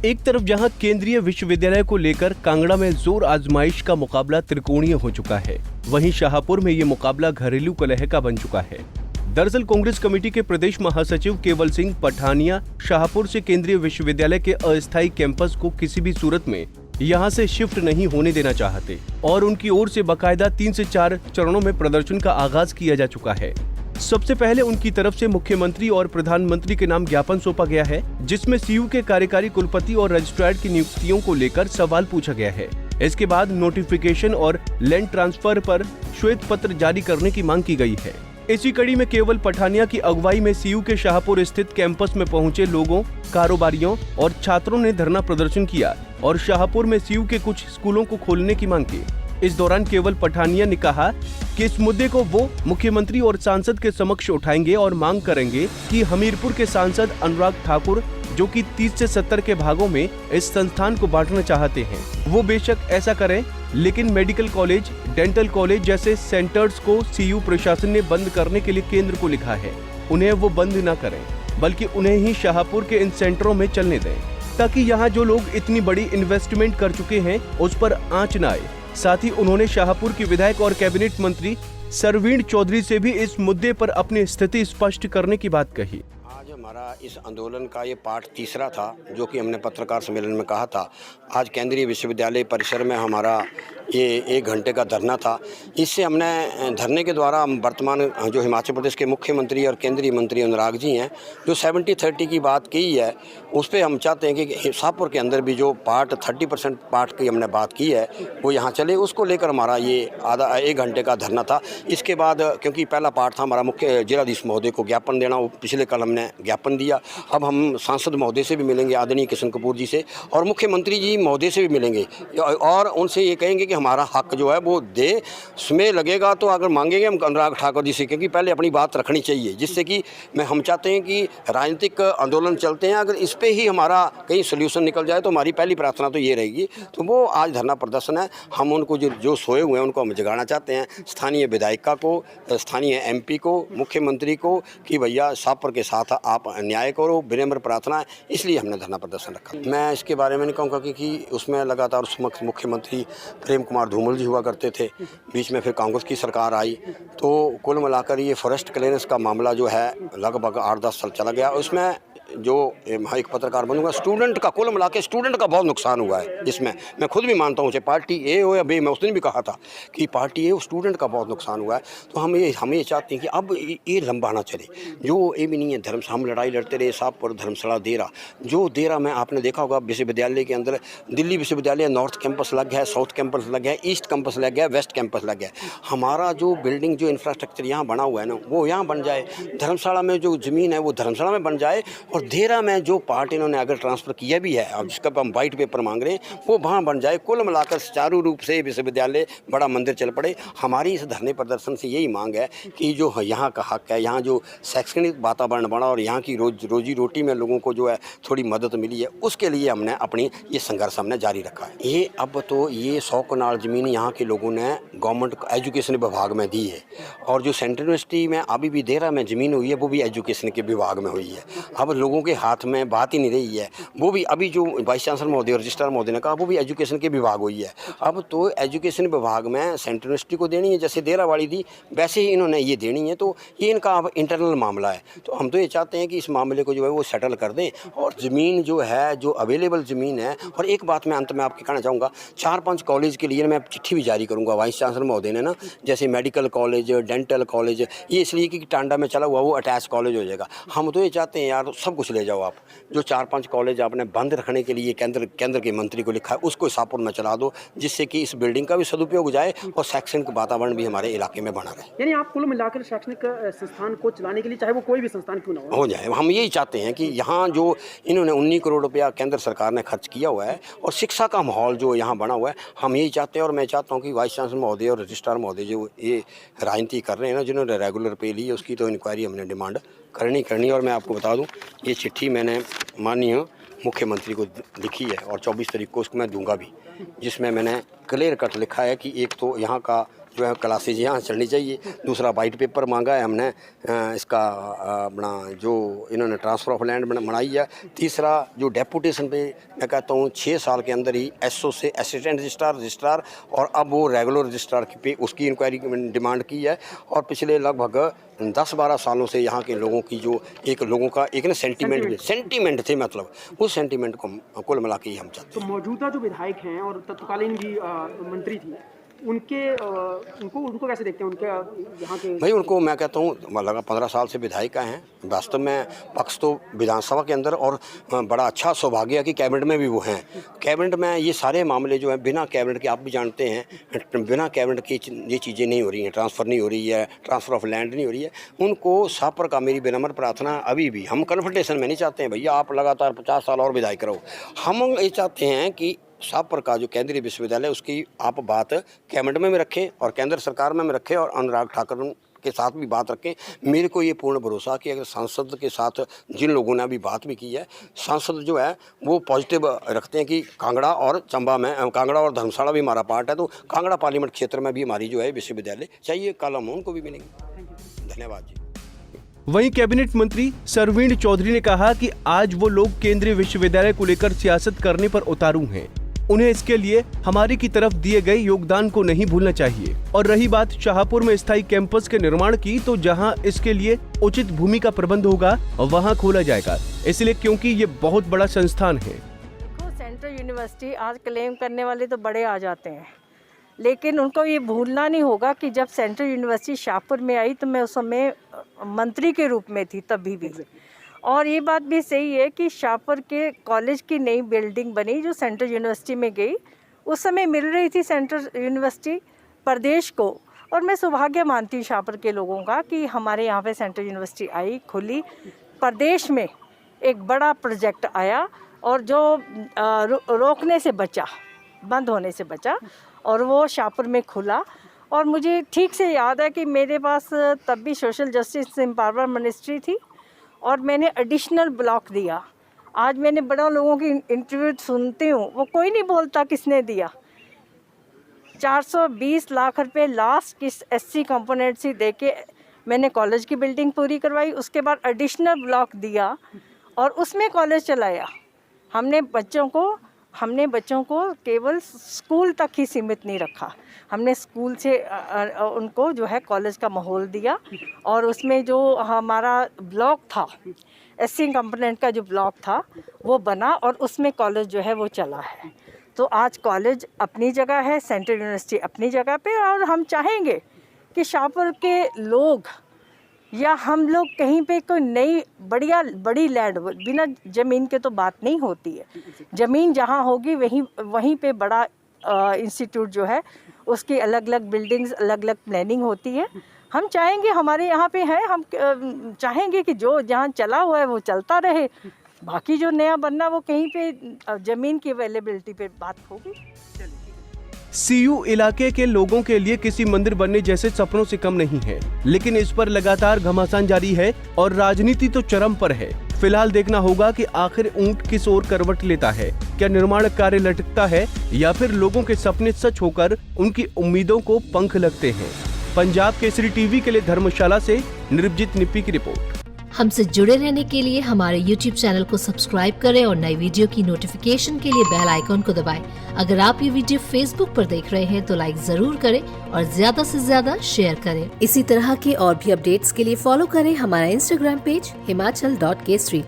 एक तरफ जहां केंद्रीय विश्वविद्यालय को लेकर कांगड़ा में जोर आजमाइश का मुकाबला त्रिकोणीय हो चुका है, वहीं शाहपुर में ये मुकाबला घरेलू कलह का बन चुका है। दरअसल कांग्रेस कमेटी के प्रदेश महासचिव केवल सिंह पठानिया शाहपुर से केंद्रीय विश्वविद्यालय के अस्थायी कैंपस को किसी भी सूरत में यहां से शिफ्ट नहीं होने देना चाहते और उनकी ओर से बकायदा 3 से 4 चरणों में प्रदर्शन का आगाज किया जा चुका है। सबसे पहले उनकी तरफ से मुख्यमंत्री और प्रधानमंत्री के नाम ज्ञापन सौंपा गया है, जिसमें सीयू के कार्यकारी कुलपति और रजिस्ट्रार की नियुक्तियों को लेकर सवाल पूछा गया है। इसके बाद नोटिफिकेशन और लैंड ट्रांसफर पर श्वेत पत्र जारी करने की मांग की गई है। इसी कड़ी में केवल पठानिया की अगुवाई में सीयू के शाहपुर स्थित कैंपस में पहुंचे लोगों, कारोबारियों और छात्रों ने धरना प्रदर्शन किया और शाहपुर में सीयू के कुछ स्कूलों को खोलने की मांग की। इस दौरान केवल पठानिया ने कहा कि इस मुद्दे को वो मुख्यमंत्री और सांसद के समक्ष उठाएंगे और मांग करेंगे कि हमीरपुर के सांसद अनुराग ठाकुर, जो कि 30 से 70 के भागों में इस संस्थान को बांटना चाहते हैं, वो बेशक ऐसा करें, लेकिन मेडिकल कॉलेज, डेंटल कॉलेज जैसे सेंटर्स को सीयू प्रशासन ने बंद करने के लिए केंद्र को लिखा है। उन्हें वो बंद न करें, बल्कि उन्हें ही शाहपुर के इन सेंटरों में चलने दें, ताकि यहाँ जो लोग इतनी बड़ी इन्वेस्टमेंट कर चुके हैं उस पर आंच न आए। साथ ही उन्होंने शाहपुर की विधायक और कैबिनेट मंत्री सरवीण चौधरी से भी इस मुद्दे पर अपनी स्थिति स्पष्ट करने की बात कही। आज हमारा इस आंदोलन का ये पार्ट तीसरा था, जो कि हमने पत्रकार सम्मेलन में कहा था। आज केंद्रीय विश्वविद्यालय परिसर में हमारा ये 1 घंटे का धरना था। इससे हमने धरने के द्वारा हम वर्तमान जो हिमाचल प्रदेश के मुख्यमंत्री और केंद्रीय मंत्री अनुराग जी हैं, जो 70-30 की बात की है, उस पर हम चाहते हैं कि शाहपुर के अंदर भी जो पार्ट 30% पार्ट की हमने बात की है वो यहाँ चले। उसको लेकर हमारा ये आधा 1 घंटे का धरना था। इसके बाद क्योंकि पहला पार्ट था हमारा मुख्य जिलाधीश महोदय को ज्ञापन देना, वो पिछले कल हमने ज्ञापन दिया। अब हम सांसद महोदय से भी मिलेंगे, आदरणीय किशन कपूर जी से, और मुख्यमंत्री जी महोदय से भी मिलेंगे और उनसे ये कहेंगे कि हमारा हक जो है वो दे। समय लगेगा तो अगर मांगेंगे हम अनुराग ठाकुर जी से, क्योंकि पहले अपनी बात रखनी चाहिए, जिससे कि हम चाहते हैं कि राजनीतिक आंदोलन चलते हैं, अगर इस पे ही हमारा कहीं सोल्यूशन निकल जाए तो हमारी पहली प्रार्थना तो ये रहेगी। तो वो आज धरना प्रदर्शन है। हम उनको जो सोए हुए हैं उनको हम जगाना चाहते हैं, स्थानीय विधायिका को, स्थानीय MP को, मुख्यमंत्री को, कि भैया शाहपुर के साथ आप न्याय करो, विनम्र प्रार्थना है। इसलिए हमने धरना प्रदर्शन रखा। मैं इसके बारे में नहीं कहूँगा कि उसमें लगातार उस वक्त मुख्यमंत्री प्रेम कुमार धूमल जी हुआ करते थे, बीच में फिर कांग्रेस की सरकार आई, तो कुल मिलाकर ये फॉरेस्ट क्लियरेंस का मामला जो है लगभग 8-10 साल चला गया। उसमें जो एक पत्रकार बनूंगा, स्टूडेंट का कुल मिला के स्टूडेंट का बहुत नुकसान हुआ है। इसमें मैं खुद भी मानता हूँ, चाहे पार्टी ए हो या बी, मैं उस दिन भी कहा था कि पार्टी ए हो, स्टूडेंट का बहुत नुकसान हुआ है। तो हम ये चाहते हैं कि अब ये लंबा ना चले। जो ये भी नहीं है धर्म, हम लड़ाई लड़ते रहे शाहपुर, धर्मशाला, देरा। जो देरा में आपने देखा होगा विश्वविद्यालय के अंदर, दिल्ली विश्वविद्यालय नॉर्थ कैंपस लग गया है, साउथ कैंपस लग गया है, ईस्ट कैंपस लग गया है, वेस्ट कैंपस लग गया है। हमारा जो बिल्डिंग, जो इंफ्रास्ट्रक्चर यहाँ बना हुआ है ना, वो यहाँ बन जाए। धर्मशाला में जो ज़मीन है वो धर्मशाला में बन जाए, और देरा में जो पार्ट इन्होंने अगर ट्रांसफ़र किया भी है, अब जिसका हम वाइट पेपर मांग रहे हैं, वो वहाँ बन जाए। कुल मिलाकर सुचारू रूप से विश्वविद्यालय बड़ा मंदिर चल पड़े। हमारी इस धरने प्रदर्शन से यही मांग है कि जो यहाँ का हक है, यहाँ जो शैक्षणिक वातावरण बना और यहाँ की रोजी रोटी में लोगों को जो है थोड़ी मदद मिली है, उसके लिए हमने अपनी ये संघर्ष हमने जारी रखा है। ये अब तो ये 100 कनाल ज़मीन यहाँ के लोगों ने गवर्नमेंट एजुकेशन विभाग में दी है, और जो सेंट्रल यूनिवर्सिटी में अभी भी देरा में ज़मीन हुई है वो भी एजुकेशन के विभाग में हुई है। अब लोगों के हाथ में बात ही नहीं रही है, वो भी अभी जो वाइस चांसलर महोदय और रजिस्ट्रार महोदय ने कहा वो भी एजुकेशन के विभाग हुई है। अब तो एजुकेशन विभाग में सेंट्रल यूनिवर्सिटी को देनी है, जैसे देरा वाली दी वैसे ही इन्होंने ये देनी है। तो ये इनका अब इंटरनल मामला है। तो हम तो ये चाहते हैं कि इस मामले को जो है वो सेटल कर दें, और ज़मीन जो है, जो अवेलेबल ज़मीन है। और एक बात मैं अंत में आपके कहना चाहूँगा, 4-5 कॉलेज के लिए मैं चिट्ठी भी जारी करूँगा वाइस चांसलर महोदय ने ना, जैसे मेडिकल कॉलेज, डेंटल कॉलेज, ये इसलिए कि टांडा में चला हुआ वो अटैच कॉलेज हो जाएगा। हम तो ये चाहते हैं यार सब कुछ ले जाओ आप। जो 4-5 कॉलेज आपने बंद रखने के लिए केंद्र के मंत्री को लिखा है, उसको शाहपुर में चला दो, जिससे कि इस बिल्डिंग का भी सदुपयोग हो जाए और शैक्षणिक वातावरण भी हमारे इलाके में बना रहे। यानी आप कुल मिलाकर शैक्षणिक संस्थान को चलाने के लिए, चाहे वो कोई भी संस्थान क्यों ना हो जाए, हम यही चाहते हैं कि यहाँ जो इन्होंने 19 करोड़ रुपया केंद्र सरकार ने खर्च किया हुआ है, और शिक्षा का माहौल जो यहाँ बना हुआ है, हम यही चाहते हैं। और मैं चाहता हूँ कि वाइस चांसलर महोदय और रजिस्ट्रार महोदय जो ये राजनीति कर रहे हैं ना, जिन्होंने रेगुलर पे ली है, उसकी तो इंक्वायरी हमने डिमांड करनी। और मैं आपको बता दूँ, ये चिट्ठी मैंने माननीय मुख्यमंत्री को लिखी है और 24 तारीख को उसको मैं दूंगा भी, जिसमें मैंने क्लियर कट लिखा है कि एक तो यहाँ का जो है क्लासेज यहाँ चलनी चाहिए। दूसरा वाइट पेपर मांगा है हमने इसका अपना जो इन्होंने ट्रांसफ़र ऑफ लैंड बनाई है। तीसरा जो डेपुटेशन पे मैं कहता हूँ 6 साल के अंदर ही एसओ से असिस्टेंट रजिस्ट्रार और अब वो रेगुलर रजिस्ट्रार पे उसकी इंक्वायरी डिमांड की है। और पिछले लगभग 10-12 सालों से यहाँ के लोगों की जो लोगों का एक ना सेंटीमेंट थे, मतलब उस सेंटीमेंट को कुल मिला के ही हम चाहते हैं। तो मौजूदा जो विधायक हैं और तत्कालीन भी मंत्री थी, उनको कैसे देखते हैं? उनके यहाँ के भाई उनको मैं कहता हूँ लगा 15 साल से विधायिका हैं। वास्तव में पक्ष तो विधानसभा के अंदर और बड़ा अच्छा सौभाग्य है कि कैबिनेट में भी वो हैं। कैबिनेट में ये सारे मामले जो हैं बिना कैबिनेट के, आप भी जानते हैं, बिना कैबिनेट की ये चीज़ें नहीं हो रही हैं। ट्रांसफ़र नहीं हो रही है, ट्रांसफ़र ऑफ लैंड नहीं हो रही है। उनको शाहपुर का मेरी विनम्र प्रार्थना, अभी भी हम कन्फ्रंटेशन में नहीं चाहते हैं भैया आप लगातार 50 साल और विधायक रहो। हम ये चाहते हैं कि शाहपुर का जो केंद्रीय विश्वविद्यालय उसकी आप बात कैबिनेट में रखें और केंद्र सरकार में रखें और अनुराग ठाकुर के साथ भी बात रखें। मेरे को ये पूर्ण भरोसा कि अगर सांसद के साथ जिन लोगों ने अभी बात भी की है, सांसद जो है वो पॉजिटिव रखते हैं कि कांगड़ा और चंबा में, कांगड़ा और धर्मशाला भी हमारा पार्ट है, तो कांगड़ा पार्लियामेंट क्षेत्र में भी हमारी जो है विश्वविद्यालय चाहिए। कल हम उनको भी मिलेंगे। धन्यवाद जी। वहीं कैबिनेट मंत्री सरवीण चौधरी ने कहा कि आज वो लोग केंद्रीय विश्वविद्यालय को लेकर सियासत करने पर उतारू हैं। उन्हें इसके लिए हमारी की तरफ दिए गए योगदान को नहीं भूलना चाहिए। और रही बात शाहपुर में स्थायी कैंपस के निर्माण की, तो जहां इसके लिए उचित भूमि का प्रबंध होगा वहां खोला जाएगा, इसलिए क्योंकि ये बहुत बड़ा संस्थान है। सेंट्रल यूनिवर्सिटी आज क्लेम करने वाले तो बड़े आ जाते हैं, लेकिन उनको ये भूलना नहीं होगा कि जब सेंट्रल यूनिवर्सिटी शाहपुर में आई तो मैं उस समय मंत्री के रूप में थी तभी भी। और ये बात भी सही है कि शाहपुर के कॉलेज की नई बिल्डिंग बनी जो सेंट्रल यूनिवर्सिटी में गई, उस समय मिल रही थी सेंट्रल यूनिवर्सिटी प्रदेश को। और मैं सौभाग्य मानती हूँ शाहपुर के लोगों का कि हमारे यहाँ पे सेंट्रल यूनिवर्सिटी आई, खुली, प्रदेश में एक बड़ा प्रोजेक्ट आया और जो रोकने से बचा, बंद होने से बचा, और वो शाहपुर में खुला। और मुझे ठीक से याद है कि मेरे पास तब भी सोशल जस्टिस एम्पावरमेंट मिनिस्ट्री थी और मैंने एडिशनल ब्लॉक दिया। आज मैंने बड़ा लोगों की इंटरव्यू सुनती हूँ, वो कोई नहीं बोलता किसने दिया। 420 लाख रुपए लास्ट किस SC कंपोनेंट से दे के मैंने कॉलेज की बिल्डिंग पूरी करवाई। उसके बाद एडिशनल ब्लॉक दिया और उसमें कॉलेज चलाया। हमने बच्चों को केवल स्कूल तक ही सीमित नहीं रखा, हमने स्कूल से उनको जो है कॉलेज का माहौल दिया। और उसमें जो हमारा ब्लॉक था, SC कंपोनेंट का जो ब्लॉक था वो बना और उसमें कॉलेज जो है वो चला है। तो आज कॉलेज अपनी जगह है, सेंट्रल यूनिवर्सिटी अपनी जगह पे। और हम चाहेंगे कि शाहपुर के लोग या हम लोग कहीं पे कोई नई बड़ी लैंड, बिना ज़मीन के तो बात नहीं होती है। ज़मीन जहाँ होगी वहीं पे बड़ा इंस्टीट्यूट जो है उसकी अलग अलग बिल्डिंग्स, अलग अलग प्लानिंग होती है। हम चाहेंगे, हमारे यहाँ पे है, हम चाहेंगे कि जो जहाँ चला हुआ है वो चलता रहे, बाकी जो नया बनना वो कहीं पे ज़मीन की अवेलेबिलिटी पे बात होगी। CU इलाके के लोगों के लिए किसी मंदिर बनने जैसे सपनों से कम नहीं है, लेकिन इस पर लगातार घमासान जारी है और राजनीति तो चरम पर है। फिलहाल देखना होगा कि आखिर ऊंट किस ओर करवट लेता है। क्या निर्माण कार्य लटकता है या फिर लोगों के सपने सच होकर उनकी उम्मीदों को पंख लगते हैं। पंजाब केसरी टीवी के लिए धर्मशाला से निर्भजीत निप्पी की रिपोर्ट। हमसे जुड़े रहने के लिए हमारे YouTube चैनल को सब्सक्राइब करें और नई वीडियो की नोटिफिकेशन के लिए बेल आइकॉन को दबाएं। अगर आप ये वीडियो Facebook पर देख रहे हैं तो लाइक जरूर करें और ज्यादा से ज्यादा शेयर करें। इसी तरह के और भी अपडेट्स के लिए फॉलो करें हमारा Instagram पेज himachal.kesri।